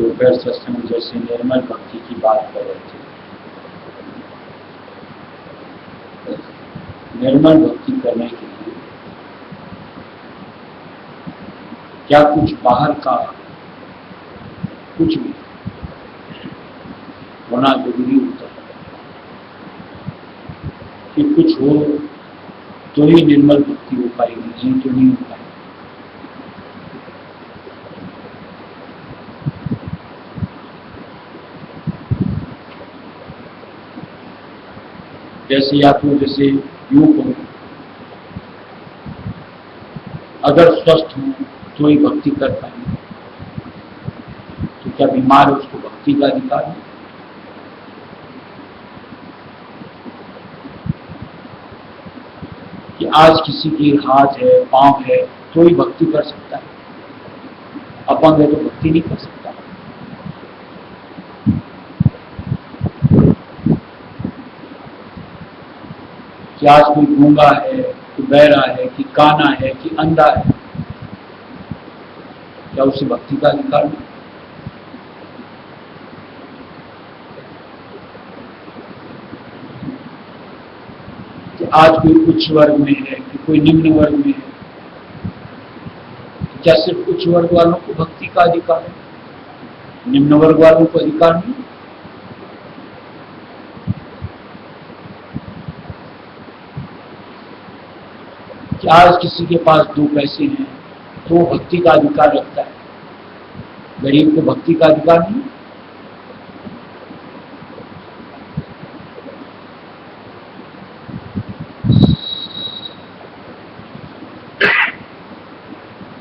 दोपहर सत्संग जैसे निर्मल भक्ति की बात कर रहे थे। निर्मल भक्ति करने के लिए क्या कुछ बाहर का कुछ भी होना जरूरी होता है कि कुछ हो तो ही निर्मल भक्ति हो पाएगी, नहीं तो नहीं हो पाएगी। जैसे या तो जैसे यूं हो, अगर स्वस्थ हो तो ही भक्ति कर पाएंगे, तो क्या बीमार है उसको भक्ति का अधिकार है? कि आज किसी की हाथ है पांव है तो ही भक्ति कर सकता है, अपंग है तो भक्ति नहीं कर सकता। कि आज कोई गूंगा है कि बहरा है कि काना है कि अंधा है, क्या उसे भक्ति का अधिकार नहीं? कि आज कोई उच्च वर्ग में है कि कोई निम्न वर्ग में है, क्या सिर्फ उच्च वर्ग वालों को भक्ति का अधिकार है, निम्न वर्ग वालों को अधिकार नहीं? कि आज किसी के पास 2 पैसे हैं तो वो भक्ति का अधिकार रखता है, गरीब को भक्ति का अधिकार नहीं?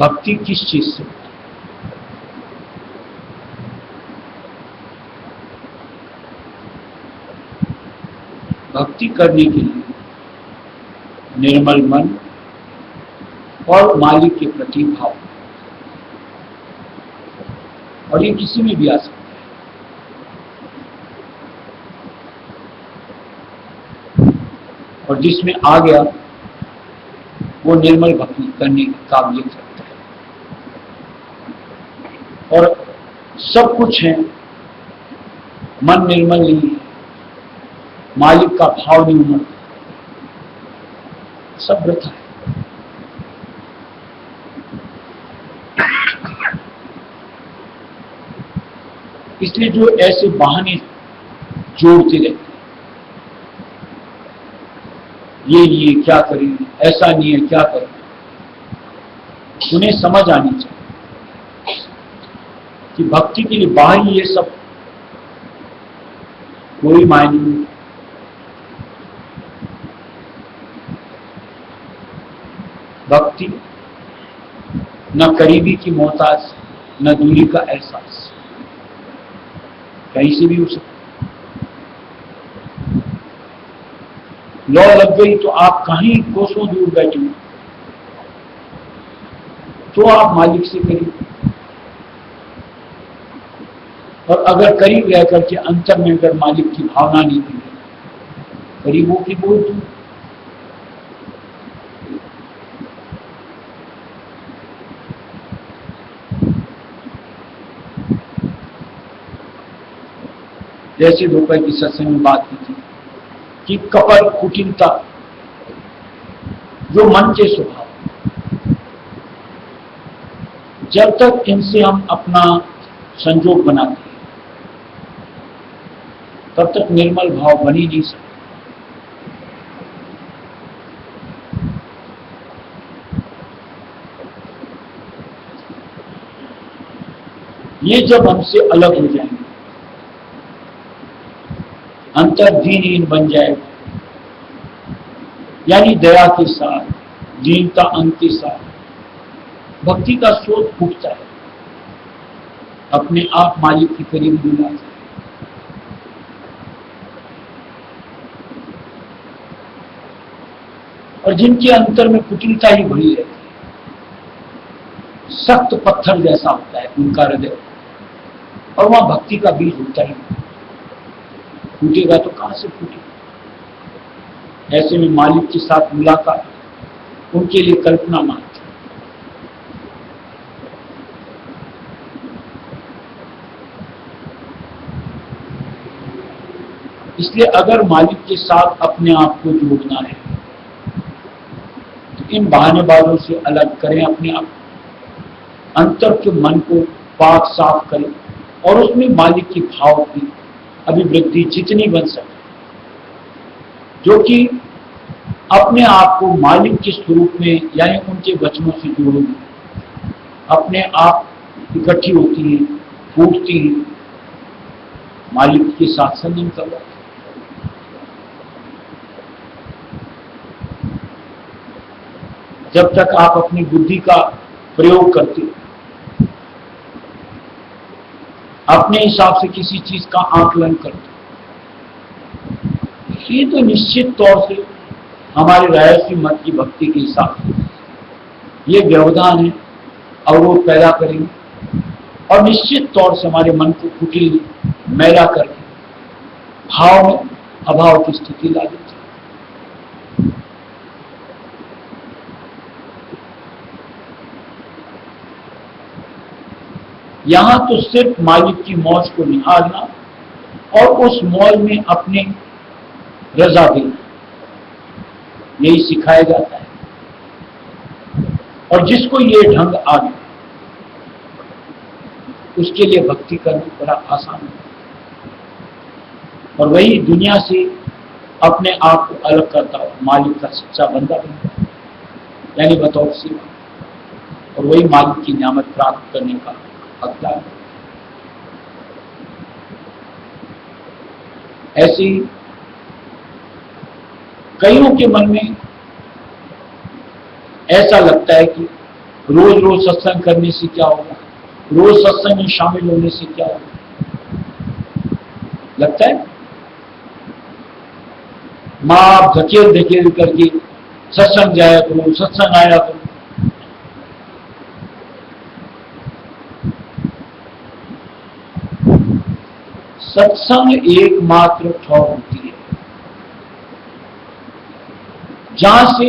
भक्ति किस चीज से? भक्ति करने के लिए निर्मल मन और मालिक के प्रति भाव, और ये किसी में भी आ सकता है, और जिसमें आ गया वो निर्मल भक्ति करने की काबिलियत रखता है। और सब कुछ है, मन निर्मल नहीं है, मालिक का भाव नहीं उमड़ता, सब वृथा है। इसलिए जो ऐसे बहाने जोड़ते रहते हैं, ये नहीं है क्या करें, ऐसा नहीं है क्या करें, उन्हें समझ आनी चाहिए कि भक्ति के लिए बाहरी ये सब कोई मायने नहीं। भक्ति न करीबी की मोहताज, न दूरी का एहसास, कहीं से भी हो सकता। लौ लग गई तो आप कहीं कोसों दूर बैठे हो तो आप मालिक से करीब, और अगर करीब रह करके अंतर में अगर मालिक की भावना नहीं थी, करीबों की बोल दूर। जैसे दोपहर की सत्संग में बात की थी कि कपट कुटिलता जो मन के स्वभाव, जब तक इनसे हम अपना संजोग बनाते हैं तब तक निर्मल भाव बन ही नहीं सकता। ये जब हमसे अलग हो जाएंगे, अंतर्दीनहीन बन जाएगा, यानी दया के साथ, दीनता अंग के साथ भक्ति का स्रोत फूटता है, अपने आप मालिक के करीब मिला जाए। और जिनके अंतर में कुटिलता ही भरी रहती है, सख्त पत्थर जैसा होता है उनका हृदय, और वहां भक्ति का बीज होता ही नहीं, फूटेगा तो कहां से फूटेगा। ऐसे में मालिक के साथ मुलाकात उनके लिए कल्पना मात्र। इसलिए अगर मालिक के साथ अपने आप को जोड़ना है तो इन बहानेबाजों से अलग करें अपने आप, अंतर के मन को पाक साफ करें और उसमें मालिक की भाव की अभिवृद्धि जितनी बन सके, जो कि अपने आप को मालिक के स्वरूप में यानी उनके वचनों से जोड़ोगे, अपने आप इकट्ठी होती है, फूटती है, मालिक के साथ संगम करो। जब तक आप अपनी बुद्धि का प्रयोग करते, अपने हिसाब से किसी चीज का आकलन करते, ये तो निश्चित तौर से हमारे राजसी मत की भक्ति के हिसाब से ये व्यवधान है, अवरोध पैदा करेंगे और निश्चित तौर से हमारे मन को कुटिल मैला करके भाव में अभाव की स्थिति ला देती। यहां तो सिर्फ मालिक की मौज को निहारना और उस मौज में अपने रजा देना, यही सिखाया जाता है। और जिसको ये ढंग आ गया उसके लिए भक्ति करना बड़ा आसान है और वही दुनिया से अपने आप को अलग करता हो, मालिक का सच्चा बंदा बनता है, यानी बतौर सेवा, और वही मालिक की नियामत प्राप्त करने का हकदार है। ऐसे ही कईयों के मन में ऐसा लगता है कि रोज रोज सत्संग करने से क्या होगा, रोज सत्संग में शामिल होने से क्या होगा। लगता है माँ आप धकेल धकेल करके सत्संग जाया करो, सत्संग आया करो। सत्संग एकमात्र ठौर होती है जहां से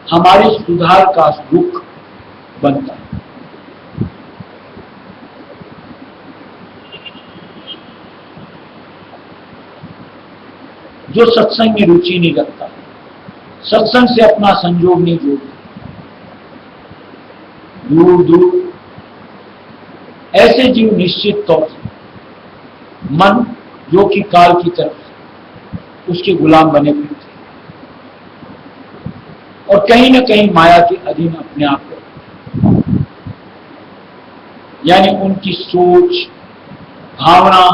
हमारे सुधार का रुख बनता है। जो सत्संग में रुचि नहीं रखता, सत्संग से अपना संयोग नहीं जोड़ता, दूर दूर ऐसे जीव निश्चित तौर से मन जो कि काल की तरफ उसके गुलाम बने फिरते और कहीं न कहीं माया के अधीन अपने आप को, यानी उनकी सोच, भावना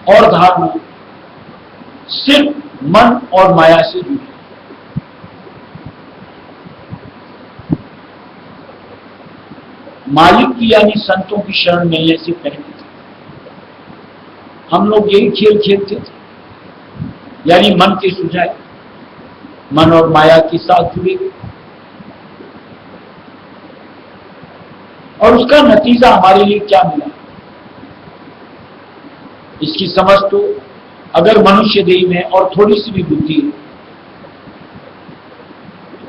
और धारणा सिर्फ मन और माया से जुड़ी। मालिक की यानी संतों की शरण मिलने से पहले हम लोग यही खेल खेलते थे, यानी मन के सुझाए, मन और माया के साथ जुड़े गए और उसका नतीजा हमारे लिए क्या मिला, इसकी समझ तो अगर मनुष्य देह में और थोड़ी सी भी बुद्धि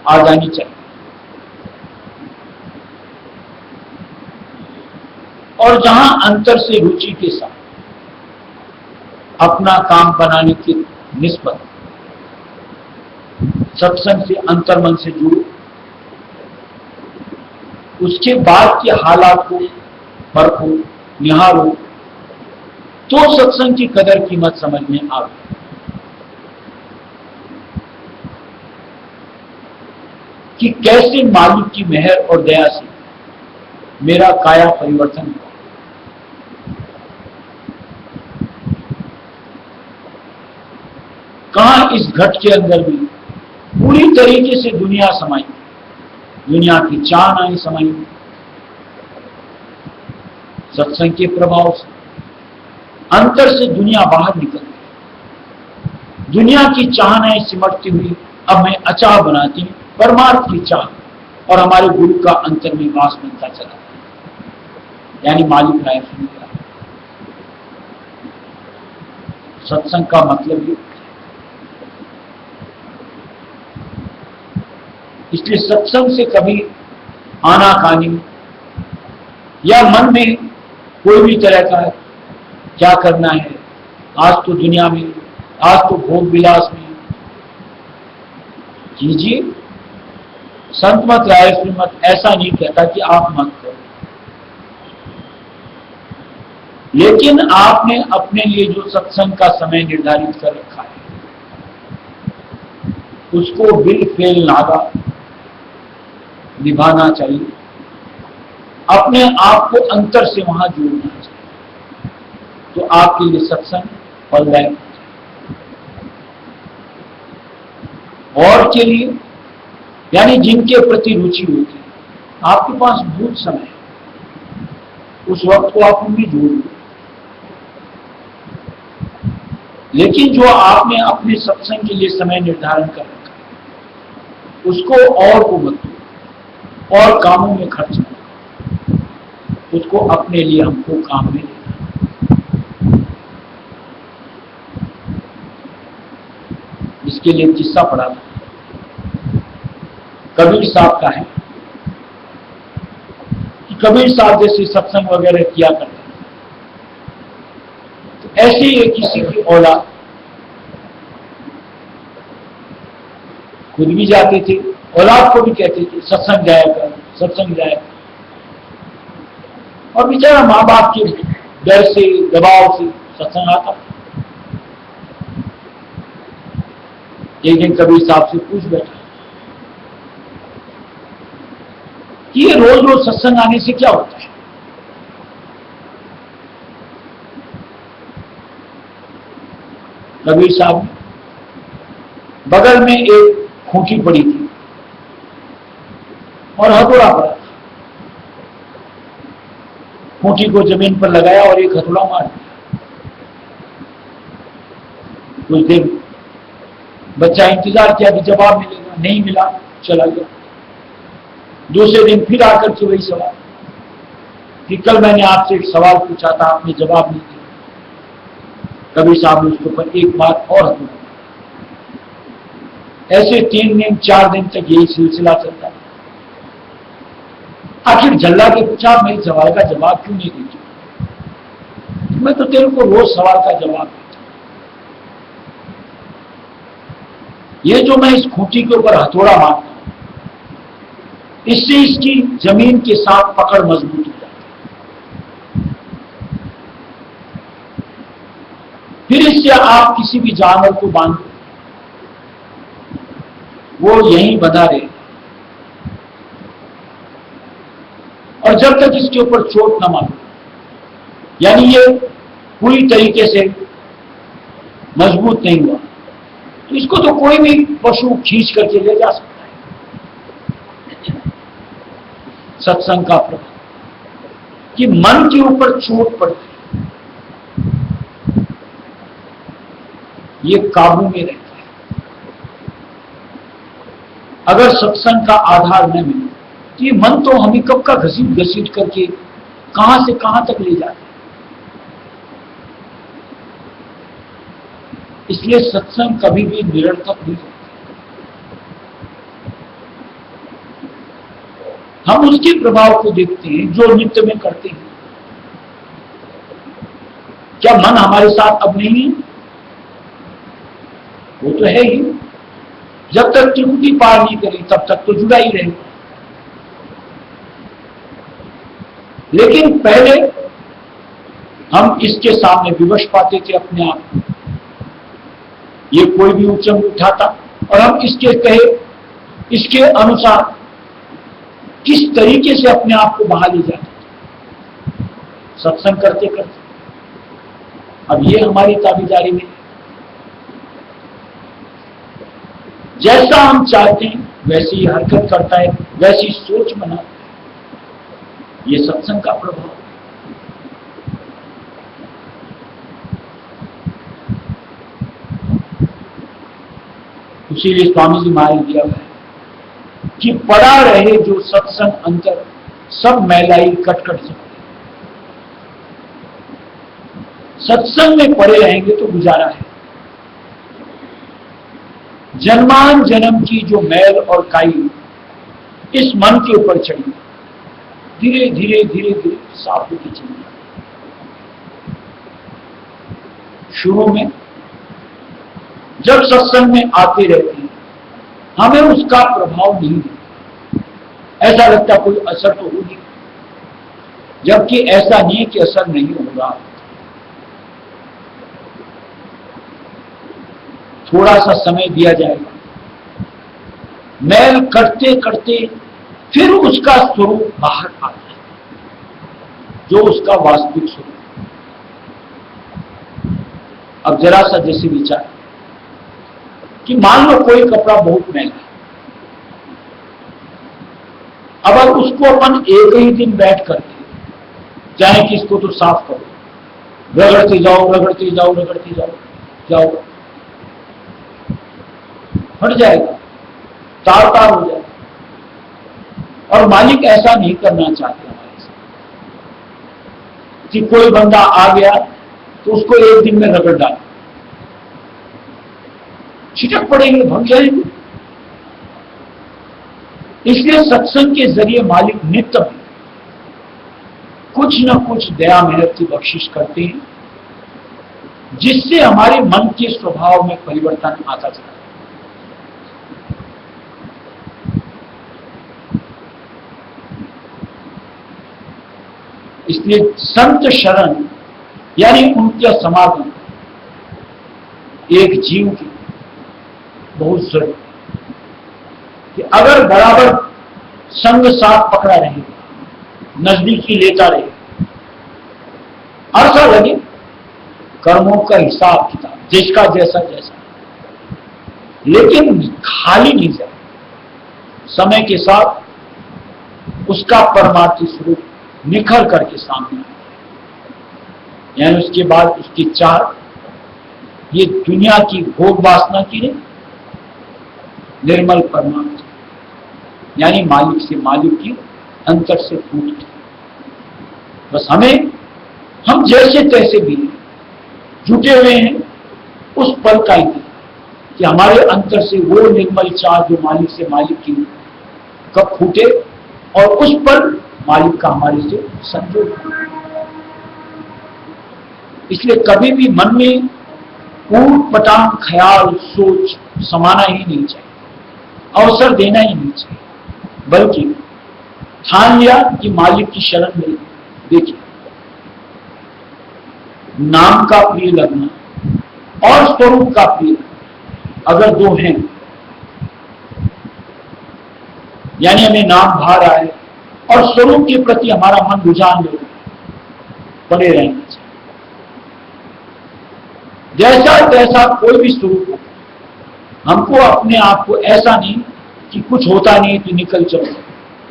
आ जानी चाहिए। और जहां अंतर से रुचि के साथ अपना काम बनाने की निस्बत सत्संग से अंतर्मन से जुड़ो, उसके बाद के हालात को परखो, निहारो, तो सत्संग की कदर कीमत समझ में आवे। कि कैसे मालिक की मेहर और दया से मेरा काया परिवर्तन हुआ। कहां इस घट के अंदर भी पूरी तरीके से दुनिया समाई, दुनिया की चाहनाएं समाई, सत्संग के प्रभाव से अंतर से दुनिया बाहर निकल गई। दुनिया की चाहनाएं सिमटती हुई अब मैं अचाह बनाती परमार्थ की चाह, और हमारे गुरु का अंतर में वास बनता चला, यानी मालिक राय सुन गया। सत्संग का मतलब ये, इसलिए सत्संग से कभी आनाकानी या मन में कोई भी तरह का क्या करना है, आज तो दुनिया में आज तो भोग विलास में कीजिए। संत मत राय श्रीमत ऐसा नहीं कहता कि आप मत करो, लेकिन आपने अपने लिए जो सत्संग का समय निर्धारित कर रखा है उसको बिल फेल नागा निभाना चाहिए, अपने आप को अंतर से वहां जोड़ना चाहिए, तो आपके लिए सत्संग फलदायक और के लिए, यानी जिनके प्रति रुचि होती है, आपके पास बहुत समय है, उस वक्त को आप उनमें जोड़ लो। लेकिन जो आपने अपने सत्संग के लिए समय निर्धारण कर रखा है उसको और को मत दो और कामों में खर्च करो, उसको अपने लिए हमको काम में लेना। इसके लिए किस्सा पढ़ा था, कबीर साहब का है कि कबीर साहब जैसे सत्संग वगैरह किया करते थे, तो ऐसे ही किसी की औलाद खुद भी जाते थे, औलाद को भी कहते थे सत्संग जाया कर, सत्संग जाया कर, और बेचारा माँ बाप के डर से दबाव से सत्संग आता। एक दिन कबीर साहब से पूछ बैठा कि ये रोज रोज सत्संग आने से क्या होता है? कबीर साहब बगल में एक खूंटी पड़ी थी और हथौड़ा पड़ा था, खूंटी को जमीन पर लगाया और एक हथौड़ा मार दिया। कुछ देर बच्चा इंतजार किया कि जवाब मिलेगा, नहीं मिला, चला गया। दूसरे दिन फिर आकर के वही सवाल कि कल मैंने आपसे एक सवाल पूछा था, आपने जवाब नहीं दिया। कबीर साहब ने उसके ऊपर एक बार और हथौड़ा। ऐसे 3 दिन 4 दिन तक यही सिलसिला चलता है। आखिर झल्ला के पूछा, मेरे सवाल का जवाब क्यों नहीं देती? मैं तो तेरे को रोज सवाल का जवाब देता, ये जो मैं इस खूंटी के ऊपर हथौड़ा मारता हूं इससे इसकी जमीन के साथ पकड़ मजबूत हो जाती है। फिर इससे आप किसी भी जानवर को बांधो, वो यहीं बंधा रहे, और जब तक इसके ऊपर चोट न मारो, यानी ये पूरी तरीके से मजबूत नहीं हुआ, तो इसको तो कोई भी पशु खींच करके ले जा सकता है। सत्संग का प्रभाव कि मन के ऊपर चोट पड़ती है, ये काबू में रहता है। अगर सत्संग का आधार न मिले तो ये मन तो हमें कब का घसीट घसीट करके कहां से कहां तक ले जाता है। इसलिए सत्संग कभी भी निरर्थक नहीं होता। हम उसके प्रभाव को देखते हैं जो नित्य में करते हैं। क्या मन हमारे साथ अब नहीं है? वो तो है ही। जब तक त्रिपुटी पार नहीं करी तब तक तो जुड़ा ही रहेगा। लेकिन पहले हम इसके सामने विवश पाते थे अपने आप को। ये कोई भी उच्चंग उठाता और हम इसके कहे, इसके अनुसार किस तरीके से अपने आप को बहा ले जाते सत्संग करते करते। अब ये हमारी ताबेदारी में, जैसा हम चाहते हैं वैसी हरकत करता है, वैसी सोच बनाता है। ये सत्संग का प्रभाव। इसीलिए स्वामी जी महाराज दिया हुआ है कि पड़ा रहे जो सत्संग अंतर, सब मैलाई कट कट सकते। सत्संग में पड़े रहेंगे तो गुजारा है। जन्मान जन्म की जो मैल और काई इस मन के ऊपर चढ़ी, धीरे धीरे धीरे धीरे साफ होती चली जाती। शुरू में जब सत्संग में आते रहते हैं हमें उसका प्रभाव नहीं दिखता, ऐसा लगता कोई असर तो होगी, जबकि ऐसा नहीं है कि असर नहीं होगा। थोड़ा सा समय दिया जाएगा, मैल करते करते फिर उसका स्वरूप बाहर आता है, जो उसका वास्तविक स्वरूप। अब जरा सा जैसे विचार कि मान लो कोई कपड़ा बहुत महंगा है, अब अगर उसको अपन एक ही दिन बैठ करके चाहे कि इसको तो साफ करो, रगड़ते जाओ रगड़ते जाओ रगड़ते जाओ जाओ, फट जाएगा, तार तार हो जाएगा। और मालिक ऐसा नहीं करना चाहते हमारे साथ कि कोई बंदा आ गया तो उसको एक दिन में रगड़ डाल, छिटक पड़ेंगे, भग जाएंगे। इसलिए सत्संग के जरिए मालिक नित्य में कुछ न कुछ दया मेहनत की बख्शिश करते हैं, जिससे हमारे मन के स्वभाव में परिवर्तन आता जाता है। इसलिए संत शरण यानी उनके समागम एक जीव की बहुत जरूरी है कि अगर बराबर संग साथ पकड़ा रहेगा, नजदीकी लेता रहेगा, ऐसा लगे कर्मों का हिसाब किताब जिसका जैसा जैसा, लेकिन खाली नहीं जाए, समय के साथ उसका परमात्म स्वरूप निखर करके सामने आए। यानी उसके बाद उसकी चाह ये दुनिया की भोग वासना की नहीं, निर्मल परमात्मा यानी मालिक से मालिक की अंतर से पूछते। बस हम जैसे तैसे भी जुटे हुए हैं उस पल का ही कि हमारे अंतर से वो निर्मल चाह जो मालिक से मालिक की कब फूटे और उस पर मालिक का हमारे से संयोग। इसलिए कभी भी मन में ऊट पटांग ख्याल सोच समाना ही नहीं चाहिए, अवसर देना ही नहीं चाहिए, बल्कि ठान लिया कि मालिक की शरण में। देखिए, नाम का प्रिय लगना और स्वरूप का प्रिय अगर दो हैं, यानी हमें नाम भा रहा है और स्वरूप के प्रति हमारा मन रुझान ले पड़े रहना चाहिए। जैसा तैसा कोई भी स्वरूप हो, हमको अपने आप को ऐसा नहीं कि कुछ होता नहीं तो निकल चलो,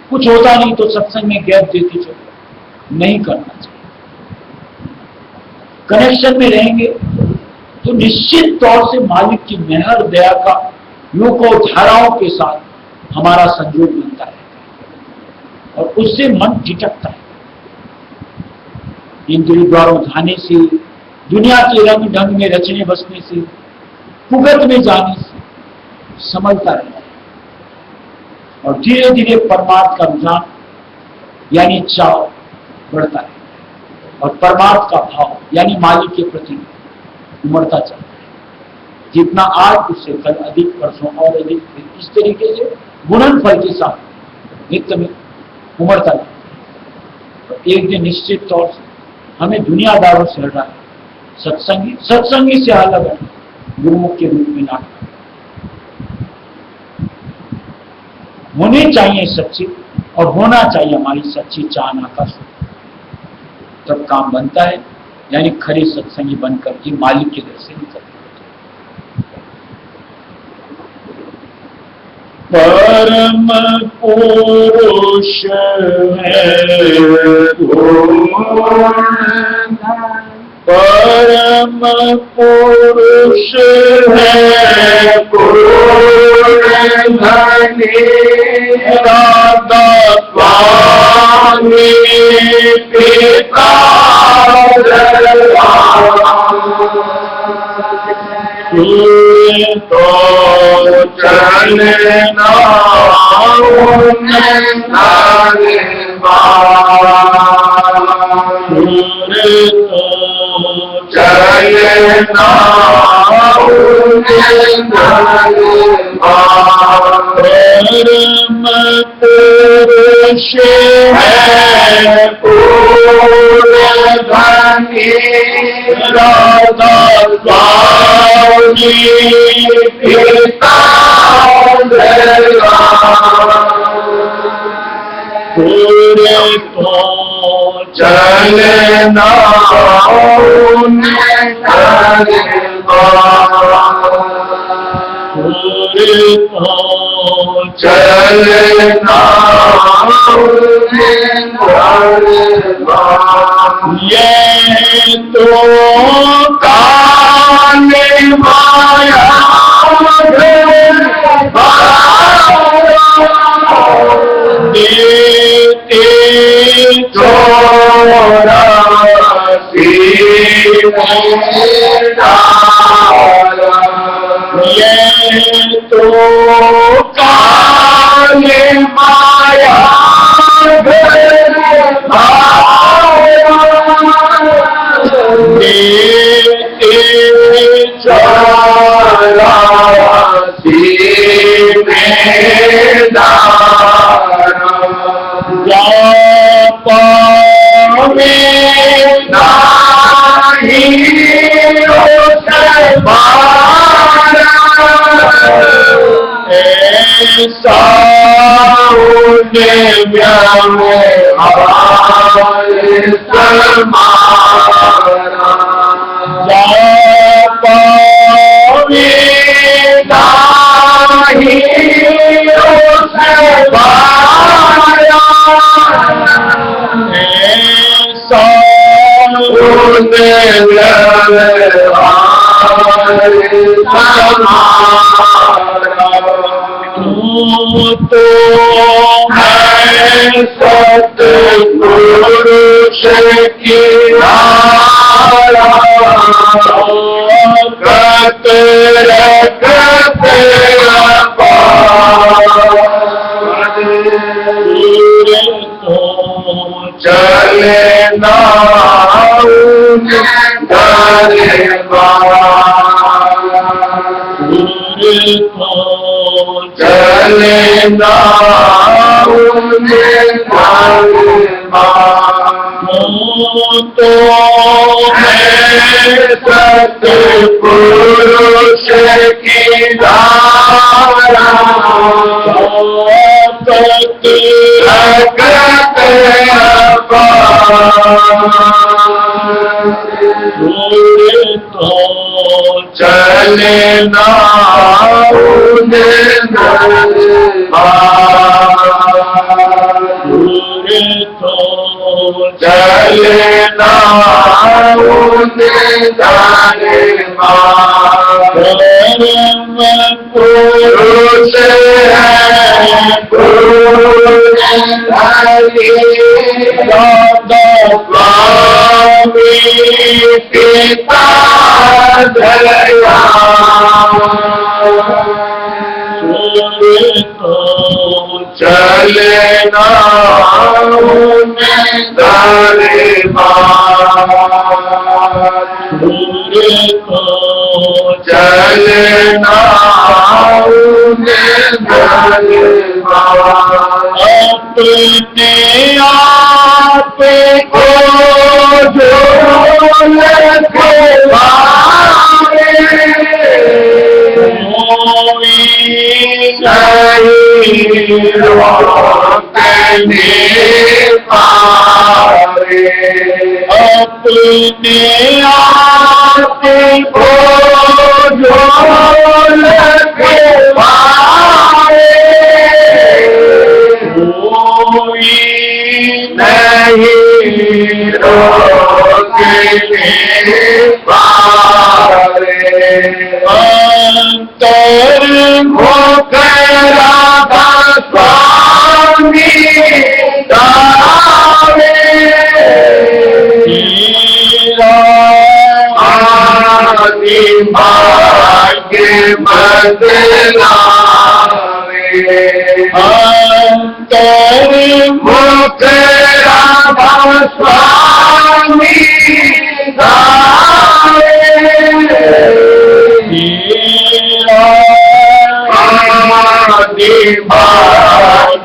कुछ होता नहीं तो सत्संग में गैप देते चलो, नहीं करना चाहिए। कनेक्शन में रहेंगे तो निश्चित तौर से मालिक की मेहर दया का युगों धाराओं के साथ हमारा संयोग बनता है और उससे मन ठिठकता है। इंद्रिय द्वारों धाने से, दुनिया के रंग ढंग में रचने बसने से, फुगत में जाने से संभलता रहता है और धीरे धीरे परमार्थ का रुझान यानी चाव बढ़ता है और परमार्थ का भाव यानी मालिक के प्रति उमड़ता चलता है। जितना आज उससे कल अधिक, परसों और अधिक, इस तरीके से गुणन फल के साथ नित्य में उमड़ता जाता है। तो एक दिन निश्चित तौर से हमें दुनियादारों से हटा सत्संगी से अलग है, गुरुमुख के रूप में ना होने चाहिए सच्ची, और होना चाहिए हमारी सच्ची चाहना का स्वरूप, तब काम बनता है। यानी खरे सत्संगी बनकर के मालिक के घर से निकलते। परम पुरुष है परम पुरुष है दादा स्वामी पिता तो चलना चल चलना परम पुरुष है पूर्णधनी राधा स्वामी पिता पूरे को चलना पूरे को चलना ये तो काले माया देते चौरासी ये तो काले माया देते चौरासी पावे नाही ऐसा होने पावे नाही तो है सतपुरुष की चलना चलना तो है सतपुरुष की धारा तो चलना चलना परम पुरुष है राधा स्वामी पिता चलना चलना अपने आप को जो अपने आप को जो कोई नहीं रोकने पारे अंतर होकर राधा स्वामी गावे आदि भाग्य बदलावे अंतर होकर राधा स्वामी गावे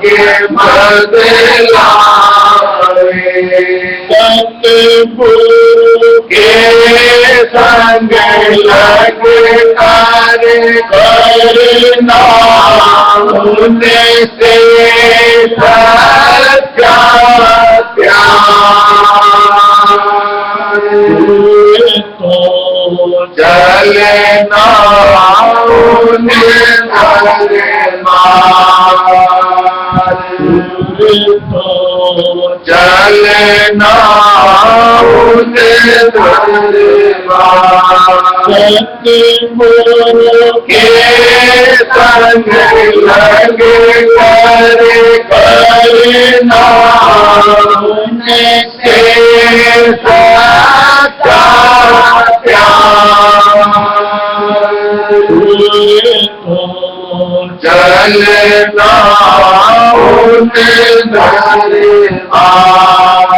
भाग्य बदलावे, सतगुरु के संग लग कर करना उनसे सच्चा प्यार, तो चलना उन्हें दरबार, तो चलना उन्हें दरबार, सतगुरु के संग लग कर करना उनसे सच्चा प्यार, चलना उन्हें दरबार,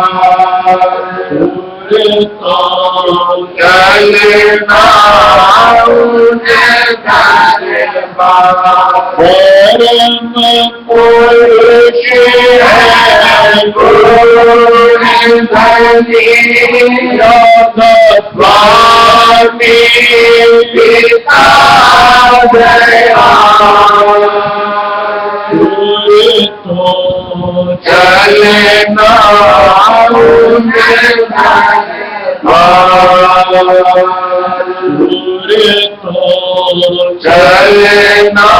चलना उन्हें दरबार, परम पुरुष है गुरुधनी स्वामी पिता दयाल, चलना उन्हें दरबार, चलना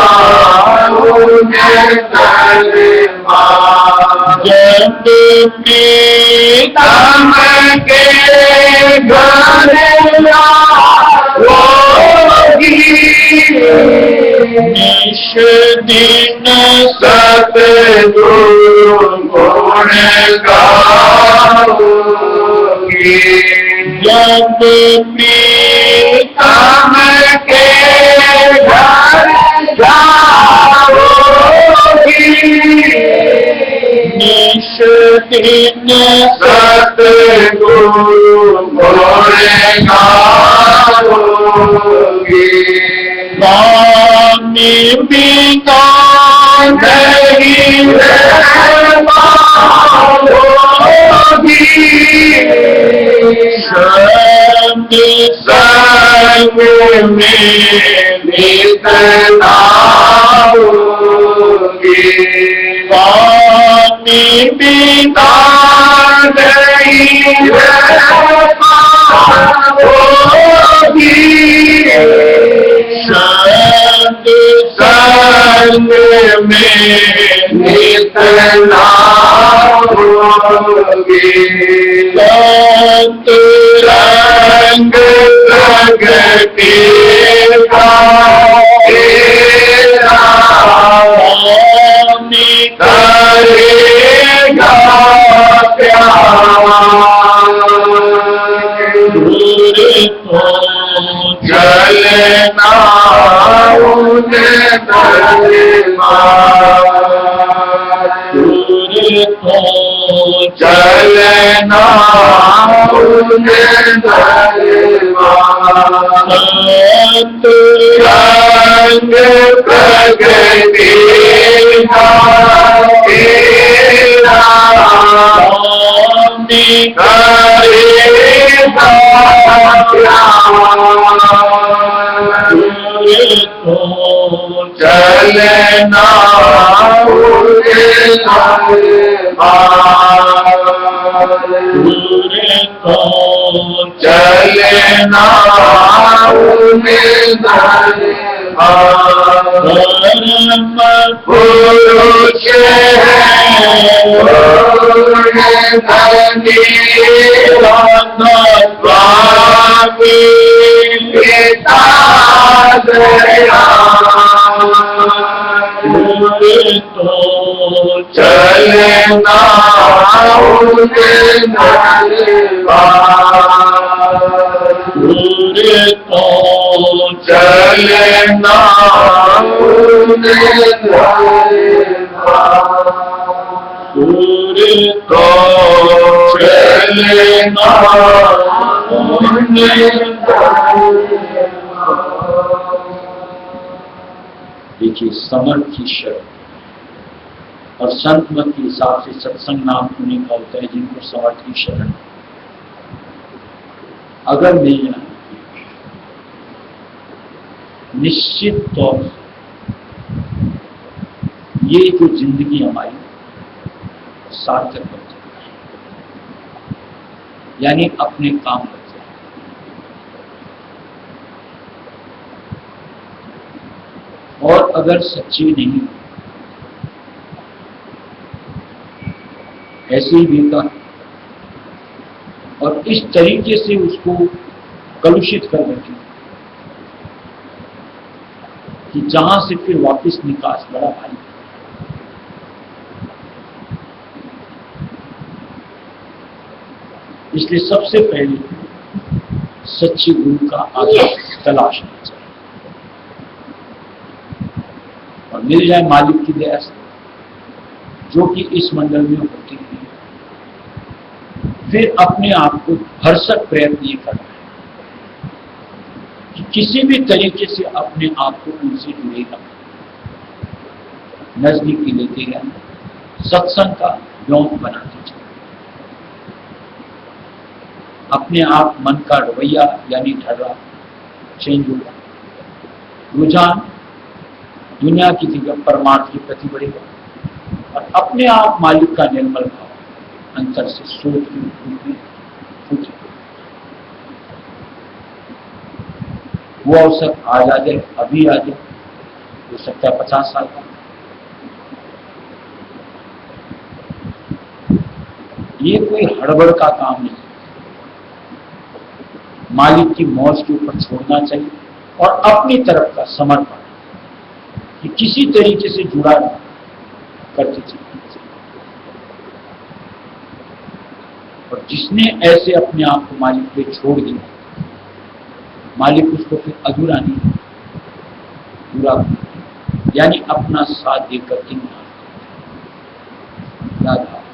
उन्हें दरबार, जब तम के घर होगी निश दिन सतगुरु गुण गाओगी, जब तम के घर जाओगी निश दिन सतगुरु गुण गाओगी, स्वामी बिना नहीं होगी, संग संग में नित नाओगी, स्वामी बिना नहीं होगी, संग संग में नित नाओगी, संत रंग प्रगति का तेरा स्वामी करेगा प्यार, चलना उन्हें दरबार, चलना उन्हें दरबार, रंग प्रगति का तेरा करेगा प्यार, चलना उन्हें दरबार, चलना उन्हें दरबार, परम पुरुष है गुरुधनी स्वामी पिता दयाल, चलना उन्हें दरबार, चलना उन्हें दरबार, चलना उन्हें दरबार। देखिए समर्थ की शर्त, और संत मत के हिसाब से सत्संग नाम होने का होता है जिनको समर्थ की शरण अगर मिल जाए निश्चित तौर से ये जो जिंदगी हमारी सार्थक बन जाती है, यानी अपने काम बन जाए। और अगर सच्ची नहीं ऐसे ही बेकार और इस तरीके से उसको कलुषित कर बैठे कि जहां से फिर वापस निकास बड़ा भारी। इसलिए सबसे पहले सच्चे गुरु का आधार तलाशना चाहिए और मिल जाए मालिक की दया से, जो कि इस मंडल में होती है। फिर अपने आप को भरसक प्रयत्न ये करना है कि किसी भी तरीके से अपने आप को उनसे जुड़ेगा, नजदीकी लेते गए सत्संग का यौन बनाते चले। अपने आप मन का रवैया यानी ढर्रा चेंज होगा, रुझान दुनिया की जगह परमार्थ के प्रति बढ़ेगा और अपने आप मालिक का निर्मल भाव अंतर से सोच के रूप में फूटेगा। वो अवसर आज आ जाए, अभी आ जाए, हो सकता है 50 साल का। ये कोई हड़बड़ का काम नहीं, मालिक की मौज के ऊपर छोड़ना चाहिए और अपनी तरफ का समर्पण कि किसी तरीके से जुड़ा करते चलना चाहिए। और जिसने ऐसे अपने आप को मालिक पे छोड़ दिया, मालिक उसको फिर अधूरा नहीं, पूरा यानी अपना साथ देकर के याद करो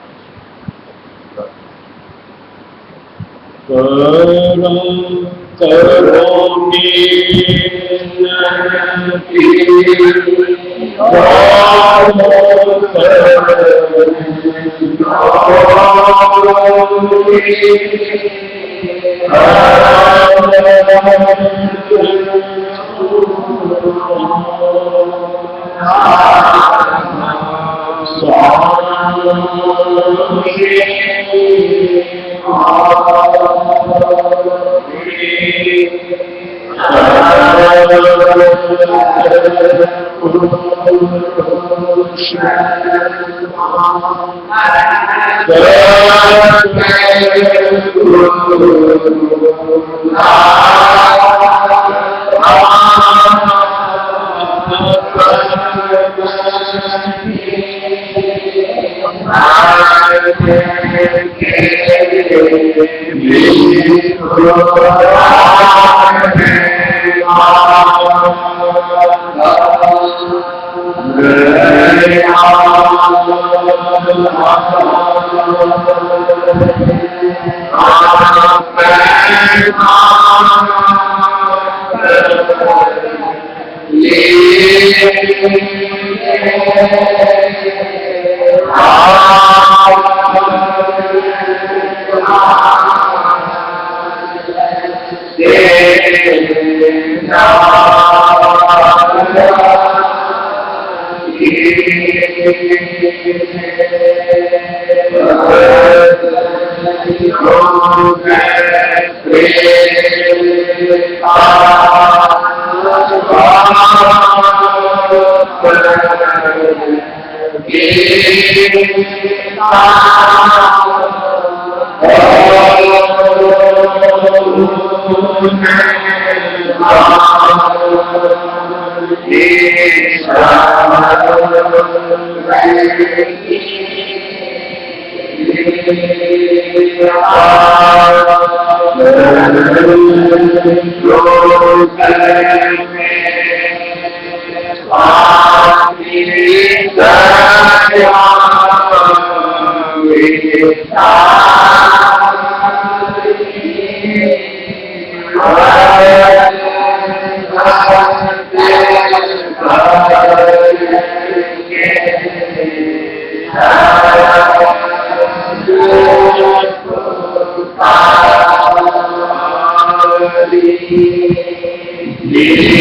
Amen.